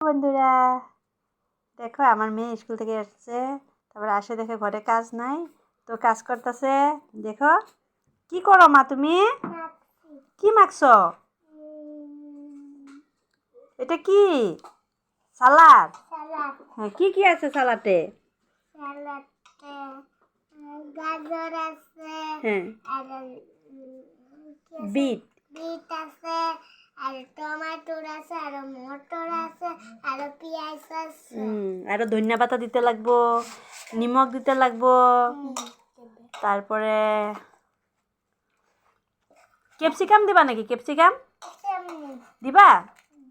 বন্ধুরা দেখো আমার মেয়ে স্কুল থেকে আসছে, তারপরে আসে দেখে ঘরে কাজ নাই, তো কাজ করতেছে। দেখো কি করো মা, তুমি কি মাখছো? এটা কি সালাদ? হ্যাঁ, কি কি আছে সালাদে? গাজর আছে, হ্যাঁ, আর বিট বিট আছে, আর টমেটোর আছে, আর মটর আছে, আর পেঁয়াজ আছে। আরো ধনিয়া পাতা দিতে লাগবো, নিমক দিতে লাগবো, তারপরে ক্যাপসিকাম দিবা নাকি? ক্যাপসিকাম দিবা?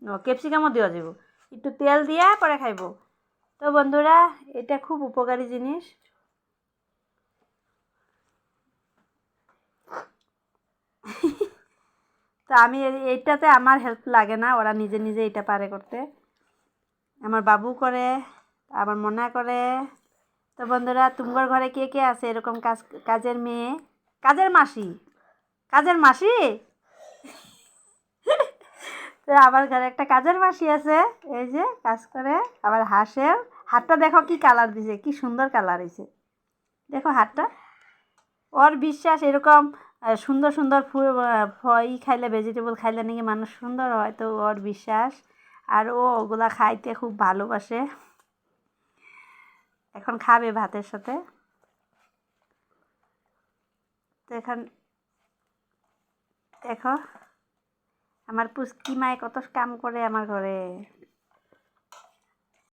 ও ক্যাপসিকামও দেওয়া যাব, একটু তেল দিয়া পরে খাইব। তো বন্ধুরা এটা খুব উপকারী জিনিস। তো আমি এইটাতে আমার হেল্প লাগে না, ওরা নিজে নিজে এটা পারে করতে। আমার বাবু করে, আমার মনা করে। তো বন্ধুরা তোমার ঘরে কে কে আছে এরকম কাজের মেয়ে, কাজের মাসি? কাজের মাসি তো আমার ঘরে একটা কাজের মাসি আছে, এই যে কাজ করে, আবার হাঁসেও। হাতটা দেখো কি কালার দিছে, কি সুন্দর কালার হয়েছে, দেখো হাতটা। ওর বিশ্বাস এরকম সুন্দর সুন্দর ফল খাইলে, ভেজিটেবল খাইলে নাকি মানুষ সুন্দর হয়, তো ওর বিশ্বাস। আর ও ওগুলা খাইতে খুব ভালোবাসে। এখন খাবে ভাতের সাথে। তো এখন দেখো আমার পুচকি মায় কত কাম করে আমার ঘরে।